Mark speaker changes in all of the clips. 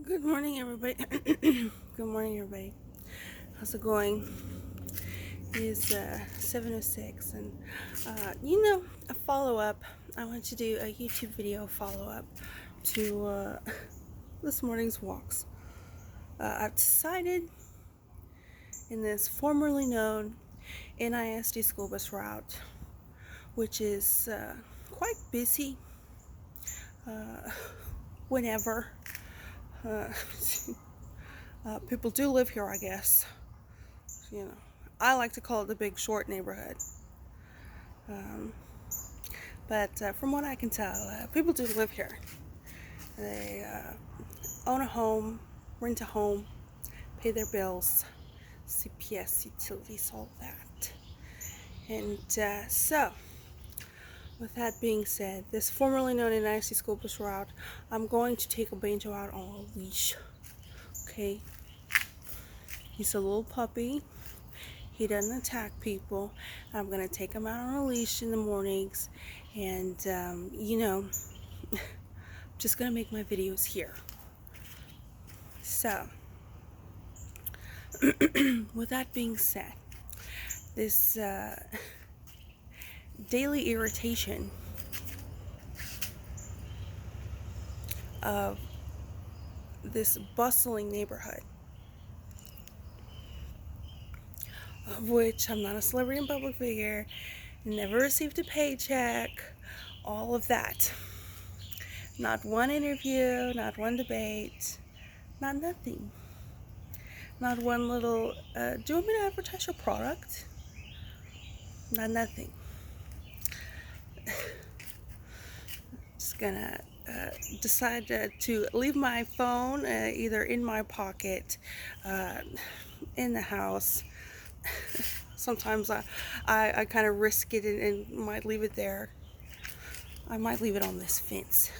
Speaker 1: Good morning, everybody. Good morning, everybody. How's it going? It's 7:06, and a follow up. I want to do a YouTube video follow up to this morning's walks. I've decided in this formerly known NISD school bus route, which is quite busy uh, whenever uh, people do live here, I guess. You know, I like to call it the Big Short neighborhood. Um, but from what I can tell, people do live here. They own a home, rent a home, pay their bills, CPS, utilities, all that. And so, with that being said, this formerly known as NIC school bus route, I'm going to take a banjo out on a leash. Okay? He's a little puppy. He doesn't attack people. I'm going to take him out on a leash in the mornings. And, just going to make my videos here. So, with that being said, this daily irritation of this bustling neighborhood, of which I'm not a celebrity and public figure, never received a paycheck, all of that. Not one interview, not one debate, not nothing. Not one little, do you want me to advertise your product? Not nothing. Just gonna decide to leave my phone either in my pocket, in the house. Sometimes I kind of risk it and might leave it there. I might leave it on this fence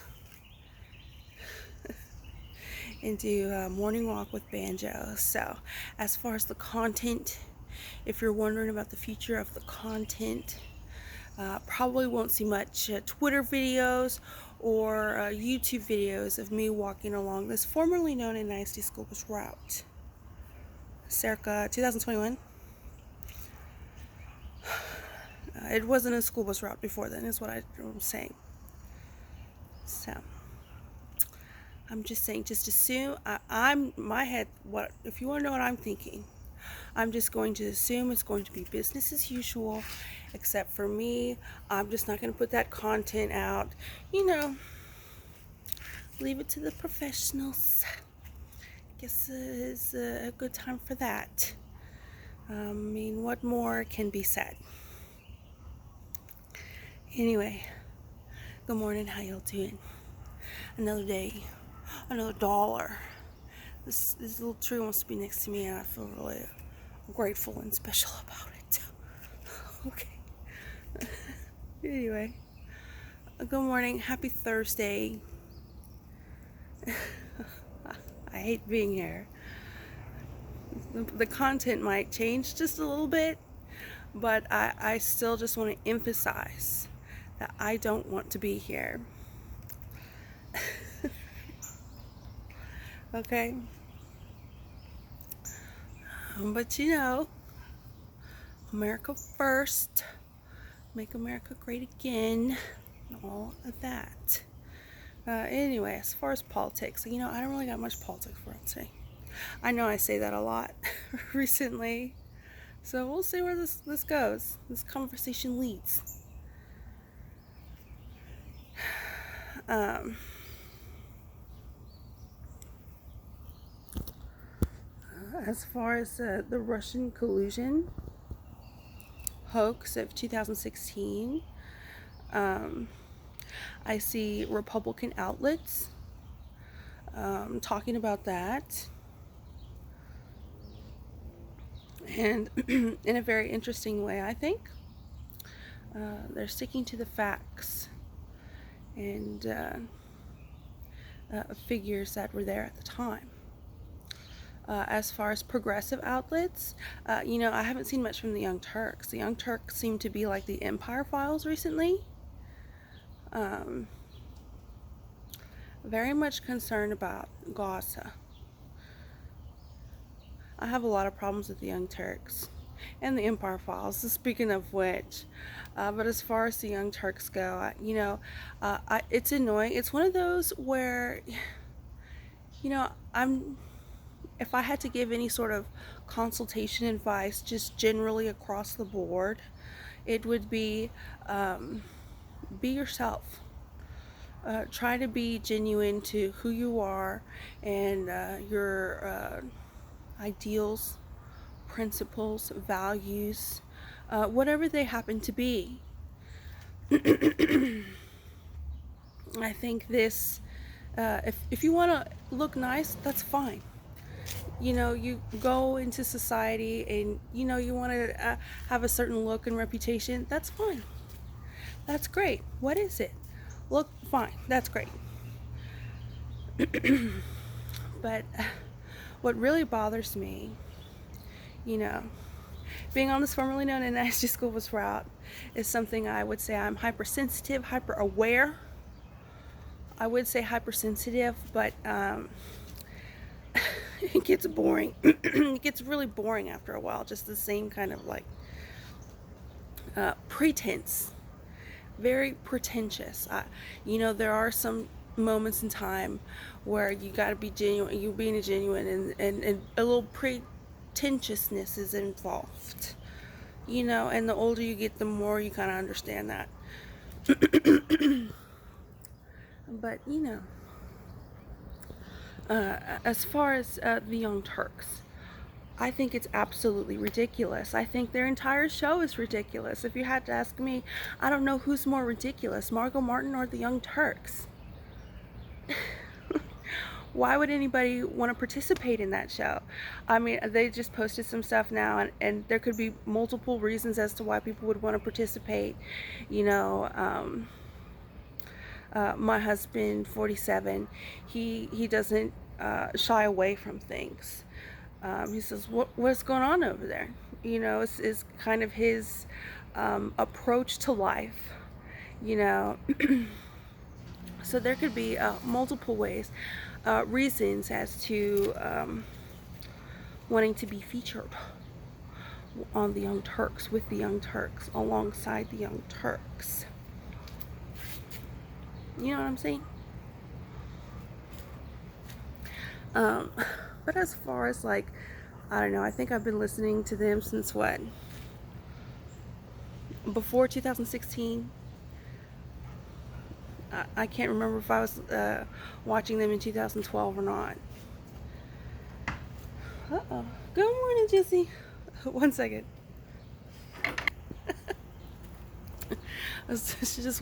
Speaker 1: and do a morning walk with banjo. So as far as the content, if you're wondering about the future of the content, probably won't see much Twitter videos or YouTube videos of me walking along this formerly known as NISD school bus route. Circa 2021. It wasn't a school bus route before then, is what I'm saying. So, I'm just saying, just assume, I'm, my head, what, if you want to know what I'm thinking, I'm just going to assume it's going to be business as usual, except for me. I'm just not going to put that content out. Leave it to the professionals. Guess it's a good time for that. What more can be said? Anyway, good morning. How y'all doing? Another day, another dollar. This little tree wants to be next to me, and I feel really grateful and special about it. Okay. Anyway, good morning. Happy Thursday. I hate being here. The content might change just a little bit, but I still just want to emphasize that I don't want to be here. Okay? But America first, make America great again, and all of that. Anyway, as far as politics, I don't really got much politics for today. I know I say that a lot recently, so we'll see where this goes. This conversation leads. As far as the Russian collusion hoax of 2016, I see Republican outlets talking about that, and in a very interesting way, I think. They're sticking to the facts and figures that were there at the time. As far as progressive outlets, I haven't seen much from the Young Turks. The Young Turks seem to be like the Empire Files recently. very much concerned about Gaza. I have a lot of problems with the Young Turks and the Empire Files. Speaking of which, but as far as the Young Turks go, it's annoying. It's one of those where, I'm. If I had to give any sort of consultation advice, just generally across the board, it would be yourself. Try to be genuine to who you are and your ideals, principles, values, whatever they happen to be. I think if you want to look nice, that's fine. You go into society and you want to have a certain look and reputation, that's fine. That's great. What is it? Look fine. That's great. But what really bothers me, you know, being on this formerly known as NISG school bus route is something I would say I'm hypersensitive, hyper aware. I would say hypersensitive, but it gets boring. It gets really boring after a while. Just the same kind of like pretense. Very pretentious. There are some moments in time where you got to be genuine. You being genuine, and a little pretentiousness is involved. And the older you get, the more you kind of understand that. But as far as the Young Turks, I think it's absolutely ridiculous. I think their entire show is ridiculous. If you had to ask me, I don't know who's more ridiculous, Margot Martin or the Young Turks. Why would anybody want to participate in that show? I mean, they just posted some stuff now, and there could be multiple reasons as to why people would want to participate. My husband, 47, he doesn't shy away from things. He says, what's going on over there? It's kind of his approach to life, So there could be multiple reasons as to wanting to be featured on the Young Turks, with the Young Turks, alongside the Young Turks. You know what I'm saying? But as far as I don't know, I think I've been listening to them since what? Before 2016. I can't remember if I was watching them in 2012 or not. Uh-oh. Good morning, Jesse. One second. Gypsy just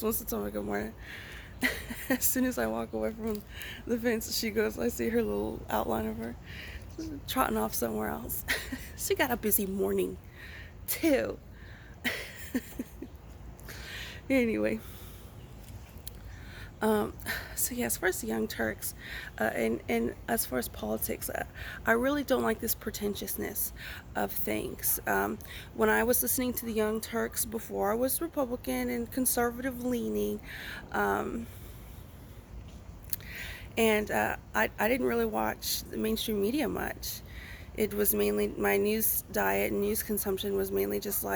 Speaker 1: wants to tell me good morning. As soon as I walk away from the fence, she goes, I see her little outline of her trotting off somewhere else. She got a busy morning, too. Anyway. So yeah, as far as the Young Turks, and as far as politics, I really don't like this pretentiousness of things. When I was listening to the Young Turks before, I was Republican and conservative leaning, and I didn't really watch the mainstream media much. It was mainly my news diet and news consumption was mainly just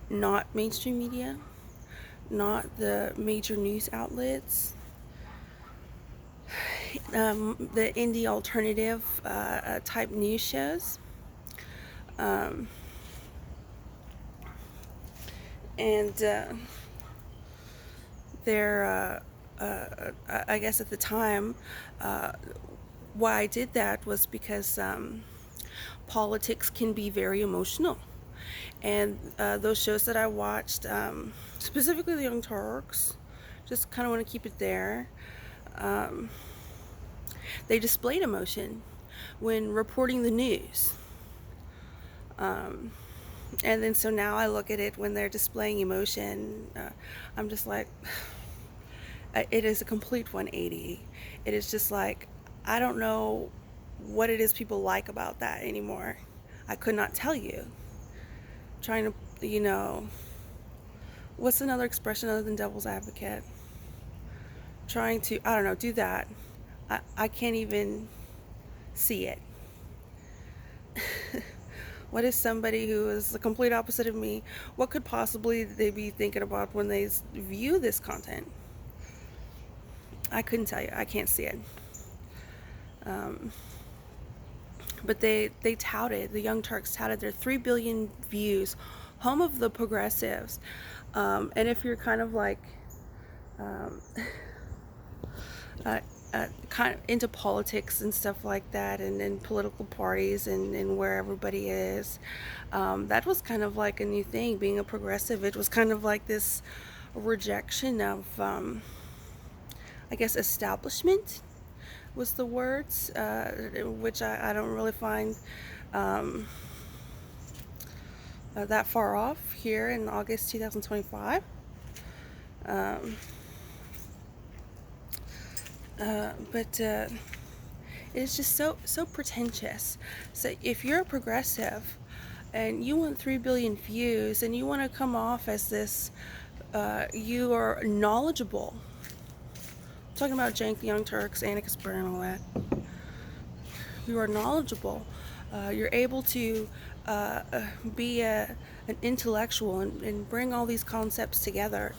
Speaker 1: not mainstream media, not the major news outlets, the indie alternative type news shows, and I guess at the time, why I did that was because politics can be very emotional. And those shows that I watched, specifically the Young Turks, just kind of want to keep it there. They displayed emotion when reporting the news. And then so now I look at it when they're displaying emotion, I'm just like, it is a complete 180. It is just like, I don't know what it is people like about that anymore. I could not tell you. Trying to, What's another expression other than devil's advocate? Trying to, I don't know, do that. I can't even see it. What is somebody who is the complete opposite of me? What could possibly they be thinking about when they view this content? I couldn't tell you. I can't see it. But they touted, the Young Turks touted their 3 billion views, home of the progressives. And if you're kind of like um, kind of into politics and stuff like that, and political parties and where everybody is, that was kind of like a new thing, being a progressive. It was kind of like this rejection of, I guess, establishment was the words, which I don't really find that far off here in August 2025. But it's just so pretentious. So if you're a progressive and you want 3 billion views and you want to come off as this, you are knowledgeable. I'm talking about Cenk, the Young Turks, Anarchist Burn, and all that. You are knowledgeable. You're able to be an intellectual and bring all these concepts together.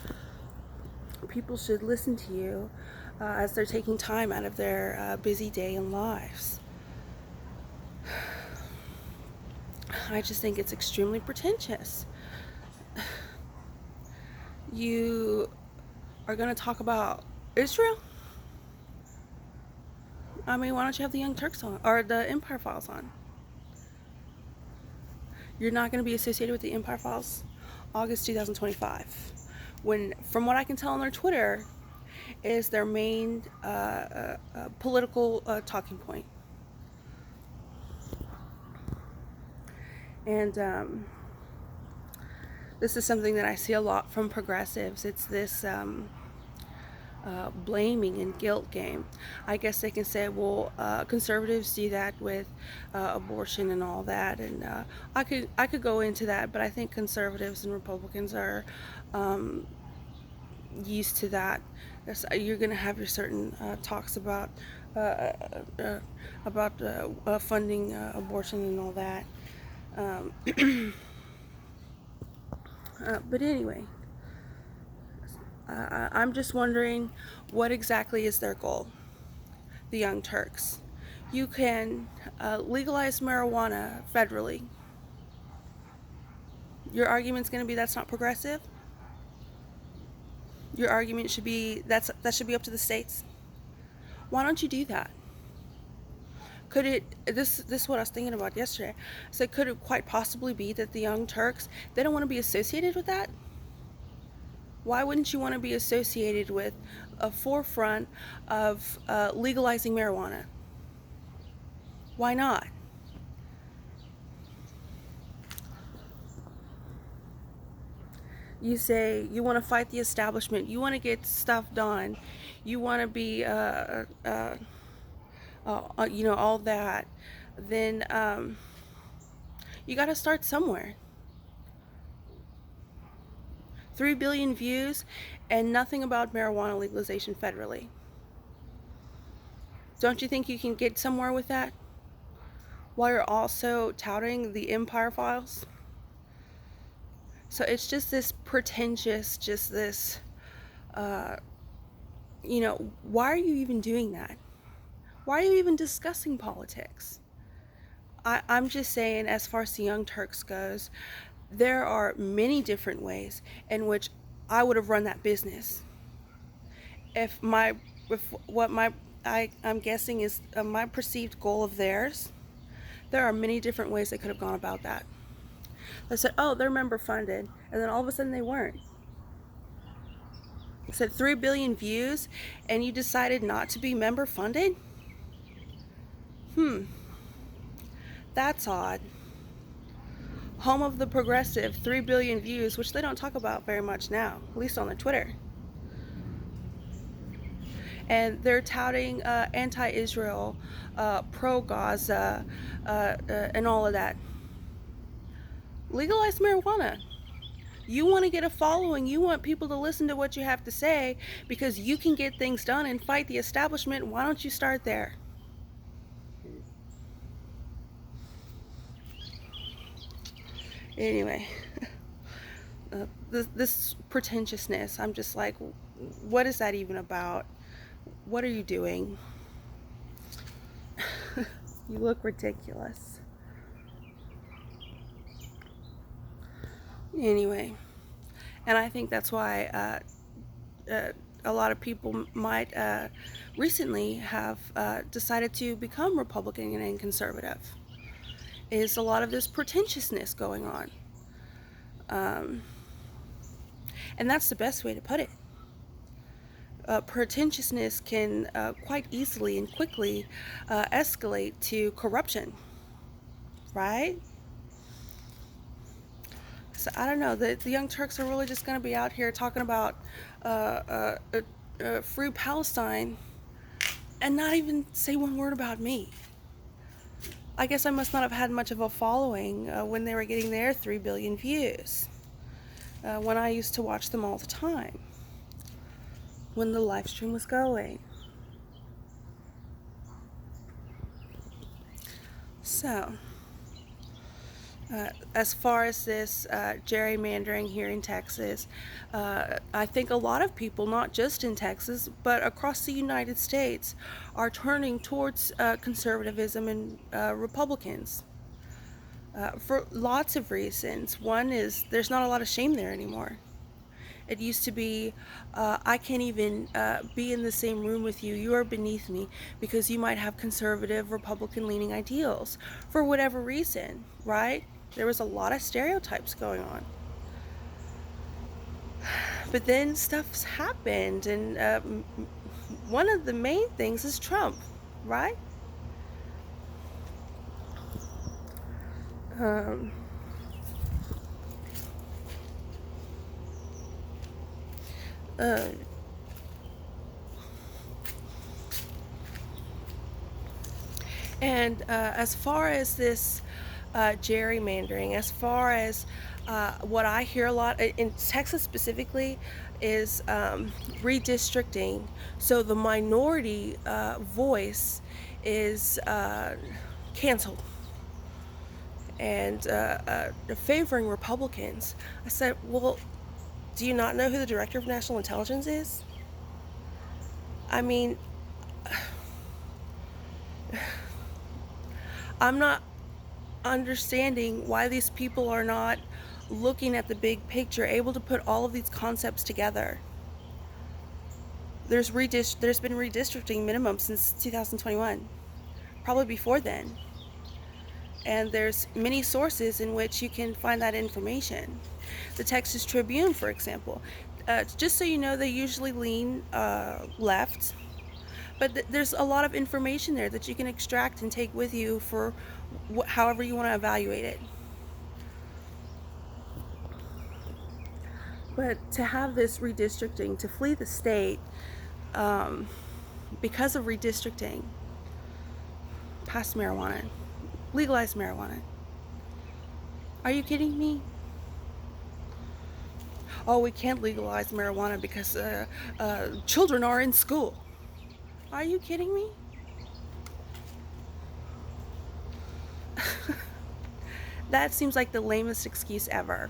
Speaker 1: People should listen to you as they're taking time out of their busy day and lives. I just think it's extremely pretentious. You are going to talk about Israel? I mean, why don't you have the Young Turks on, or the Empire Files on? You're not going to be associated with the Empire Files August 2025. When, from what I can tell on their Twitter, is their main political talking point. And this is something that I see a lot from progressives. It's this blaming and guilt game. I guess they can say, well, conservatives do that with abortion and all that, and I could go into that, but I think conservatives and Republicans are used to that. You're going to have your certain talks about funding abortion and all that. But anyway, I'm just wondering what exactly is their goal, the Young Turks. You can legalize marijuana federally. Your argument's going to be that's not progressive? Your argument should be that should be up to the states. Why don't you do that? Could it, this is what I was thinking about yesterday. So could it quite possibly be that the Young Turks, they don't want to be associated with that? Why wouldn't you want to be associated with a forefront of legalizing marijuana? Why not? You say you want to fight the establishment. You want to get stuff done. You want to be, all that. Then you got to start somewhere. 3 billion views and nothing about marijuana legalization federally. Don't you think you can get somewhere with that? While you're also touting the Empire Files? So it's just this pretentious, just this, why are you even doing that? Why are you even discussing politics? I'm just saying, as far as the Young Turks goes, there are many different ways in which I would have run that business. If I'm guessing is my perceived goal of theirs, there are many different ways they could have gone about that. They said, oh, they're member funded, and then all of a sudden they weren't. They said 3 billion views, and you decided not to be member funded? That's odd. Home of the progressive, 3 billion views, which they don't talk about very much now, at least on their Twitter. And they're touting anti-Israel, pro-Gaza, and all of that. Legalize marijuana. You want to get a following. You want people to listen to what you have to say because you can get things done and fight the establishment. Why don't you start there? Anyway, this pretentiousness, I'm just like, what is that even about? What are you doing? You look ridiculous. Anyway, and I think that's why a lot of people might recently have decided to become Republican and conservative. Is a lot of this pretentiousness going on. Um, and that's the best way to put it. Pretentiousness can quite easily and quickly escalate to corruption, right? So I don't know. The Young Turks are really just going to be out here talking about free Palestine and not even say one word about me. I guess I must not have had much of a following when they were getting their 3 billion views. When I used to watch them all the time. When the live stream was going. So, as far as this gerrymandering here in Texas, I think a lot of people, not just in Texas, but across the United States, are turning towards conservatism and Republicans for lots of reasons. One is there's not a lot of shame there anymore. It used to be, I can't even be in the same room with you. You are beneath me because you might have conservative, Republican-leaning ideals for whatever reason, right? There was a lot of stereotypes going on. But then stuff's happened, and one of the main things is Trump, right? Um, uh, And as far as this gerrymandering, as far as what I hear a lot in Texas specifically, is redistricting. So the minority voice is canceled and favoring Republicans. I said, well, do you not know who the Director of National Intelligence is? I mean, I'm not understanding why these people are not looking at the big picture, able to put all of these concepts together. There's been redistricting minimum since 2021, probably before then. And there's many sources in which you can find that information. The Texas Tribune, for example. Just so you know, they usually lean left, but there's a lot of information there that you can extract and take with you for however you want to evaluate it. But to have this redistricting, to flee the state because of redistricting, past marijuana, legalize marijuana. Are you kidding me? Oh, we can't legalize marijuana because children are in school. Are you kidding me? That seems like the lamest excuse ever.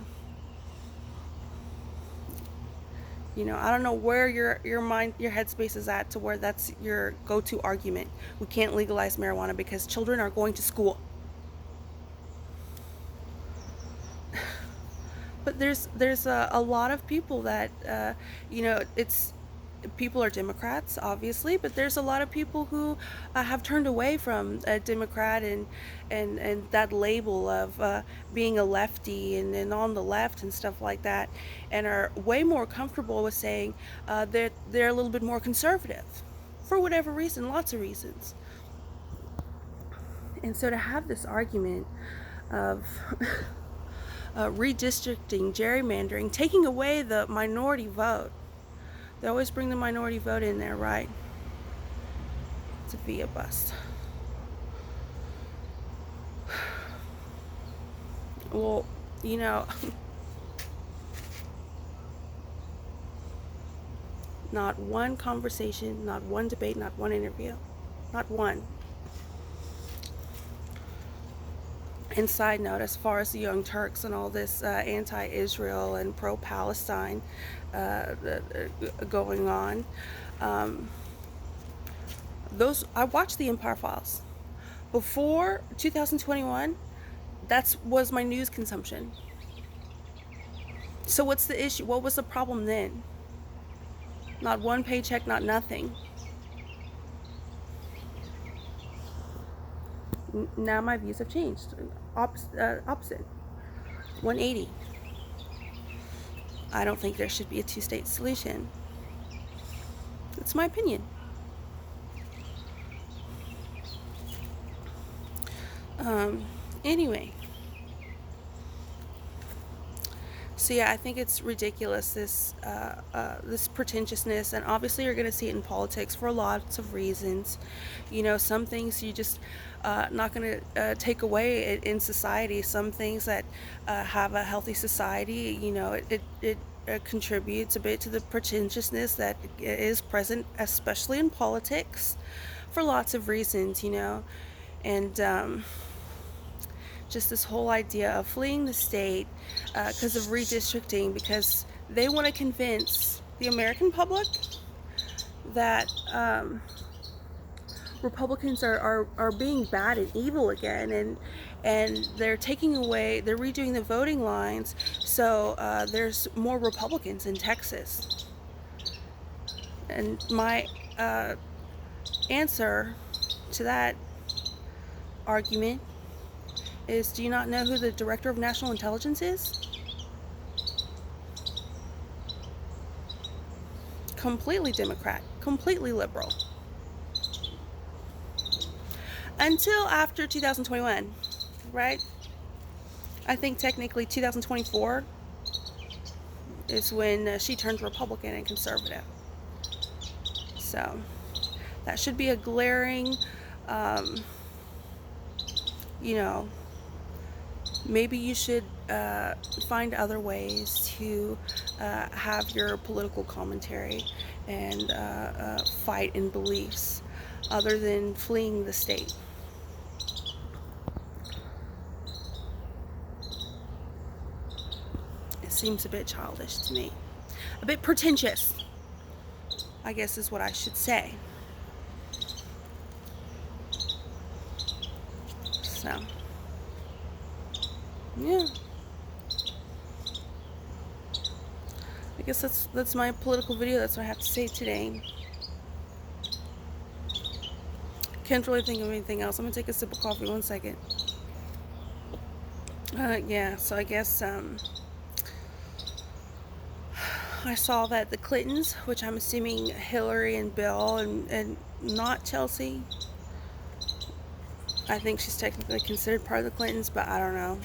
Speaker 1: You know, I don't know where your mind, your headspace is at to where that's your go-to argument. We can't legalize marijuana because children are going to school. But there's a lot of people that you know, it's people are Democrats, obviously, but there's a lot of people who have turned away from a Democrat and that label of being a lefty and on the left and stuff like that, and are way more comfortable with saying that they're a little bit more conservative for whatever reason, lots of reasons. And so to have this argument of redistricting, gerrymandering, taking away the minority vote. They always bring the minority vote in there, right? To be a bust. Well, you know, Not one conversation, not one debate, not one interview. Not one. And side note, as far as the Young Turks and all this anti-Israel and pro-Palestine going on, I watched the Empire Files before 2021. That was my news consumption. So what's the issue? What was the problem then? Not one paycheck, not nothing. Now my views have changed. Opposite. 180. I don't think there should be a two-state solution. It's my opinion. Anyway. So yeah, I think it's ridiculous, this pretentiousness, and obviously you're going to see it in politics for lots of reasons. You know, some things you just not going to take away in society. Some things that have a healthy society, you know, it contributes a bit to the pretentiousness that is present, especially in politics, for lots of reasons, you know, and just this whole idea of fleeing the state because of redistricting, because they want to convince the American public that Republicans are being bad and evil again, and they're redoing the voting lines, so there's more Republicans in Texas. And my answer to that argument is, do you not know who the Director of National Intelligence is? Completely Democrat, completely liberal. Until after 2021, right? I think technically 2024 is when she turned Republican and conservative. So that should be a glaring, you know, maybe you should find other ways to have your political commentary and fight in beliefs other than fleeing the state. It seems a bit childish to me. A bit pretentious, I guess is what I should say. So, yeah. I guess that's my political video. That's what I have to say today. Can't really think of anything else. I'm gonna take a sip of coffee. 1 second. Yeah. So I guess I saw that the Clintons, which I'm assuming Hillary and Bill and not Chelsea. I think she's technically considered part of the Clintons, but I don't know.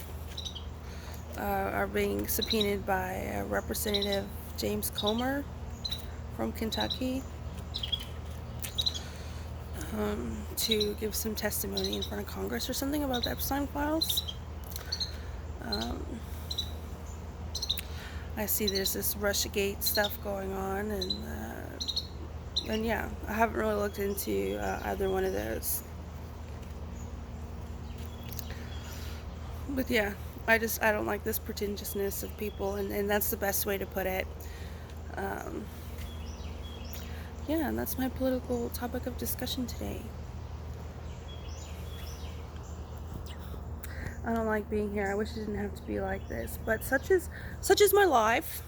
Speaker 1: Are being subpoenaed by Representative James Comer from Kentucky to give some testimony in front of Congress or something about the Epstein files. I see there's this Russiagate stuff going on, and yeah, I haven't really looked into either one of those. But yeah, I don't like this pretentiousness of people, and that's the best way to put it. Yeah, and that's my political topic of discussion today. I don't like being here. I wish it didn't have to be like this, but such is my life.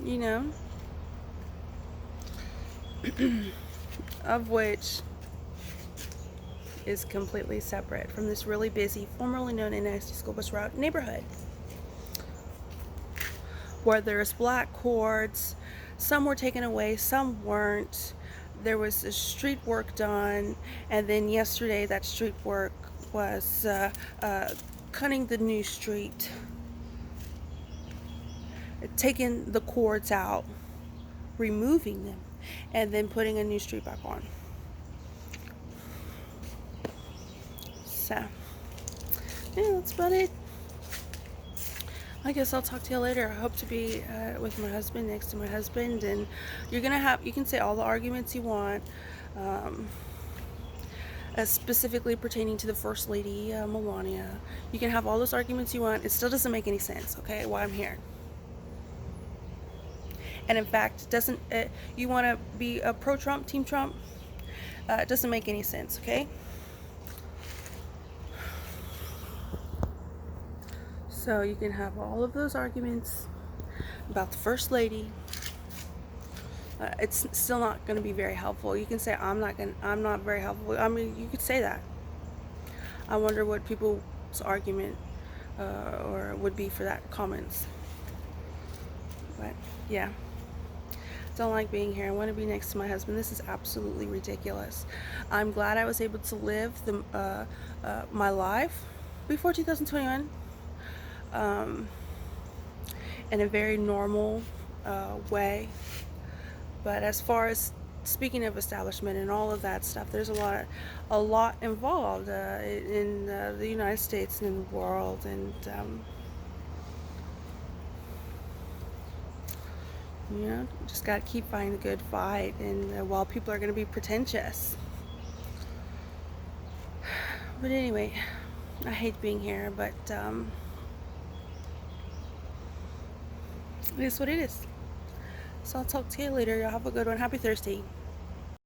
Speaker 1: You know, of which is completely separate from this really busy, formerly known NISD school bus route neighborhood, where there's black cords. Some were taken away, some weren't. There was a street work done, and then yesterday that street work was cutting the new street, taking the cords out, removing them, and then putting a new street back on. So, yeah, that's about it. I guess I'll talk to you later. I hope to be with my husband, next to my husband, and you can say all the arguments you want, um, specifically pertaining to the First Lady, Melania. You can have all those arguments you want. It still doesn't make any sense, okay, why I'm here. And in fact, doesn't you want to be a pro-Trump, Team Trump? It doesn't make any sense, okay? So you can have all of those arguments about the First Lady. It's still not going to be very helpful. You can say I'm not very helpful. I mean, you could say that. I wonder what people's argument or would be for that comments. But yeah, don't like being here. I want to be next to my husband. This is absolutely ridiculous. I'm glad I was able to live my life before 2021 in a very normal way. But as far as speaking of establishment and all of that stuff, there's a lot involved in the United States and in the world, and just got to keep fighting the good fight. And while people are going to be pretentious, but anyway, I hate being here, but it is what it is. So I'll talk to you later. Y'all have a good one. Happy Thursday.